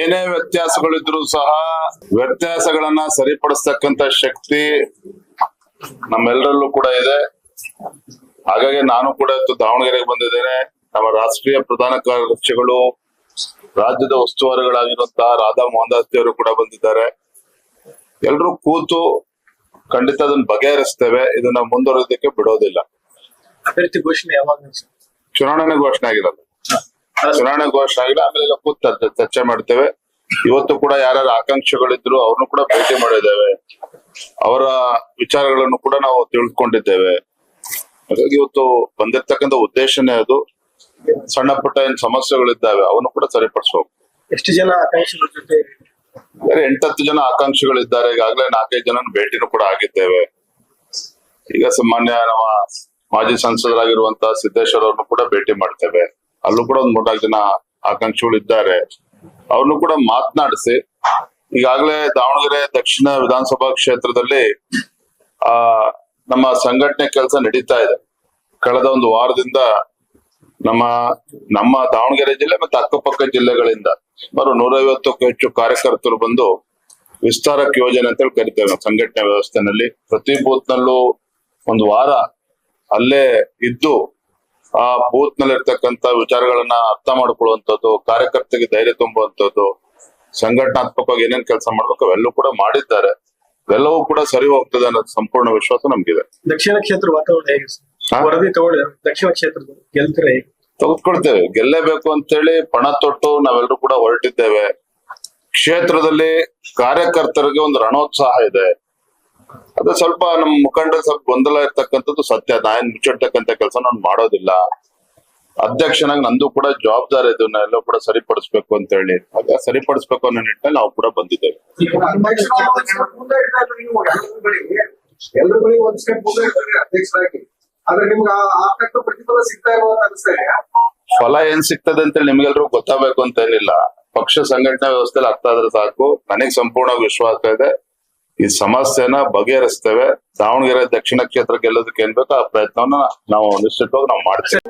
ಏನೇ ವ್ಯತ್ಯಾಸಗಳಿದ್ರು ಸಹ ವ್ಯತ್ಯಾಸಗಳನ್ನ ಸರಿಪಡಿಸ್ತಕ್ಕಂತ ಶಕ್ತಿ ನಮ್ಮೆಲ್ಲರಲ್ಲೂ ಕೂಡ ಇದೆ. ಹಾಗಾಗಿ ನಾನು ಕೂಡ ಇವತ್ತು ದಾವಣಗೆರೆಗೆ ಬಂದಿದ್ದೇನೆ. ನಮ್ಮ ರಾಷ್ಟ್ರೀಯ ಪ್ರಧಾನ ಕಾರ್ಯದರ್ಶಿಗಳು, ರಾಜ್ಯದ ಉಸ್ತುವಾರಿಗಳಾಗಿರುವಂತಹ ರಾಧಾ ಮೋಹನ್ ದಾಸ್ ಅವರು ಕೂಡ ಬಂದಿದ್ದಾರೆ. ಎಲ್ರೂ ಕೂತು ಖಂಡಿತ ಅದನ್ನ ಬಗೆಹರಿಸ್ತೇವೆ. ಇದನ್ನ ಮುಂದುವರೆಯೋದಕ್ಕೆ ಬಿಡೋದಿಲ್ಲ. ಅಭ್ಯರ್ಥಿ ಘೋಷಣೆ ಯಾವಾಗ? ಚುನಾವಣೆ ಘೋಷಣೆ ಆಗಿರೋದು, ಚುನಾವಣೆ ಘೋಷಣೆ ಆಗಿಲ್ಲ. ಆಮೇಲೆ ಕೂತು ಚರ್ಚೆ ಮಾಡ್ತೇವೆ. ಇವತ್ತು ಕೂಡ ಯಾರ್ಯಾರು ಆಕಾಂಕ್ಷಿಗಳಿದ್ರು ಅವ್ರನ್ನು ಕೂಡ ಭೇಟಿ ಮಾಡಿದ್ದೇವೆ. ಅವರ ವಿಚಾರಗಳನ್ನು ಕೂಡ ನಾವು ತಿಳ್ಕೊಂಡಿದ್ದೇವೆ. ಹಾಗಾಗಿ ಇವತ್ತು ಬಂದಿರ್ತಕ್ಕಂಥ ಉದ್ದೇಶನೇ ಅದು. ಸಣ್ಣ ಪುಟ್ಟ ಏನ್ ಸಮಸ್ಯೆಗಳಿದ್ದಾವೆ ಅವನು ಕೂಡ ಸರಿಪಡಿಸ್ಬೇಕು. ಎಷ್ಟು ಜನ ಆಕಾಂಕ್ಷಿಗಳ ಜೊತೆ? 8-10 ಜನ ಆಕಾಂಕ್ಷಿಗಳಿದ್ದಾರೆ. ಈಗಾಗಲೇ 4-5 ಜನ ಭೇಟಿನೂ ಕೂಡ ಆಗಿದ್ದೇವೆ. ಈಗ ಸಾಮಾನ್ಯ ನಮ್ಮ ಮಾಜಿ ಸಂಸದರಾಗಿರುವಂತಹ ಸಿದ್ದೇಶ್ವರ್ ಅವ್ರನ್ನು ಕೂಡ ಭೇಟಿ ಮಾಡ್ತೇವೆ. ಅಲ್ಲೂ ಕೂಡ 3-4 ಜನ ಆಕಾಂಕ್ಷಿಗಳು ಇದ್ದಾರೆ. ಅವ್ರನ್ನು ಕೂಡ ಮಾತನಾಡಿಸಿ, ಈಗಾಗಲೇ ದಾವಣಗೆರೆ ದಕ್ಷಿಣ ವಿಧಾನಸಭಾ ಕ್ಷೇತ್ರದಲ್ಲಿ ನಮ್ಮ ಸಂಘಟನೆ ಕೆಲಸ ನಡೀತಾ ಇದೆ. ಕಳೆದ ಒಂದು ವಾರದಿಂದ ನಮ್ಮ ದಾವಣಗೆರೆ ಜಿಲ್ಲೆ ಮತ್ತೆ ಅಕ್ಕಪಕ್ಕ ಜಿಲ್ಲೆಗಳಿಂದ ಸುಮಾರು 150ಕ್ಕೂ ಹೆಚ್ಚು ಕಾರ್ಯಕರ್ತರು ಬಂದು ವಿಸ್ತಾರಕ್ ಯೋಜನೆ ಅಂತ ಹೇಳಿ ಕರಿತೇವೆ ನಾವು ಸಂಘಟನೆ ವ್ಯವಸ್ಥೆನಲ್ಲಿ. ಪ್ರತಿ ಬೂತ್ ನಲ್ಲೂ ಒಂದು ವಾರ ಅಲ್ಲೇ ಇದ್ದು ಆ ಬೂತ್ ನಲ್ಲಿ ಇರ್ತಕ್ಕಂಥ ವಿಚಾರಗಳನ್ನ ಅರ್ಥ ಮಾಡ್ಕೊಳ್ಳುವಂಥದ್ದು, ಕಾರ್ಯಕರ್ತರಿಗೆ ಧೈರ್ಯ ತುಂಬುವಂಥದ್ದು, ಸಂಘಟನಾತ್ಮಕವಾಗಿ ಏನೇನ್ ಕೆಲಸ ಮಾಡ್ಬೇಕು ಅವೆಲ್ಲವೂ ಕೂಡ ಮಾಡಿದ್ದಾರೆ. ಎಲ್ಲವೂ ಕೂಡ ಸರಿ ಹೋಗ್ತದೆ ಅನ್ನೋ ಸಂಪೂರ್ಣ ವಿಶ್ವಾಸ ನಮ್ಗಿದೆ. ದಕ್ಷಿಣ ಕ್ಷೇತ್ರ ವಾತಾವರಣ ಹೇಗೆ? ವರದಿ ತಗೊಳ್ಳಿ. ದಕ್ಷಿಣ ಕ್ಷೇತ್ರದ ಗೆಲ್ತಾರೆ? ತೆಗೆದುಕೊಳ್ತೇವೆ. ಗೆಲ್ಲೇಬೇಕು ಅಂತೇಳಿ ಪಣ ತೊಟ್ಟು ನಾವೆಲ್ಲರೂ ಕೂಡ ಹೊರಟಿದ್ದೇವೆ. ಕ್ಷೇತ್ರದಲ್ಲಿ ಕಾರ್ಯಕರ್ತರಿಗೆ ಒಂದು ರಣೋತ್ಸಾಹ ಇದೆ. ಅದು ಸ್ವಲ್ಪ ನಮ್ಮ ಮುಖಂಡರ ಸ್ವಲ್ಪ ಗೊಂದಲ ಇರ್ತಕ್ಕಂಥದ್ದು ಸತ್ಯ. ನಾನ್ ಮುಚ್ಚಿಡ್ತಕ್ಕಂಥ ಕೆಲಸ ನಾನು ಮಾಡೋದಿಲ್ಲ. ಅಧ್ಯಕ್ಷನಾಗಿ ನಂದು ಕೂಡ ಜವಾಬ್ದಾರಿ ಇದನ್ನ ಎಲ್ಲ ಕೂಡ ಸರಿಪಡಿಸ್ಬೇಕು ಅಂತ ಹೇಳಿ, ಹಾಗೆ ಸರಿಪಡಿಸ್ಬೇಕು ಅನ್ನೋ ನಿಟ್ಟಿನಲ್ಲಿ ನಾವು ಕೂಡ ಬಂದಿದ್ದೇವೆ. ಫಲ ಏನ್ ಸಿಗ್ತದೆ ಅಂತೇಳಿ ನಿಮ್ಗೆಲ್ರಿಗೂ ಗೊತ್ತಾಗಬೇಕು ಅಂತ ಏನಿಲ್ಲ. ಪಕ್ಷ ಸಂಘಟನಾ ವ್ಯವಸ್ಥೆಯಲ್ಲಿ ಅರ್ಥ ಆದ್ರೆ ಸಾಕು. ನನಗೆ ಸಂಪೂರ್ಣ ವಿಶ್ವಾಸ ಇದೆ. ಈ ಸಮಸ್ಯೆನ ಬಗೆಹರಿಸ್ತೇವೆ. ದಾವಣಗೆರೆ ದಕ್ಷಿಣ ಕ್ಷೇತ್ರ ಗೆಲ್ಲೋದಕ್ಕೆ ಏನ್ ಬೇಕೋ ಆ ಪ್ರಯತ್ನವನ್ನ ನಾವು ನಿಶ್ಚಿತವಾಗಿ ನಾವು ಮಾಡ್ತೇವೆ.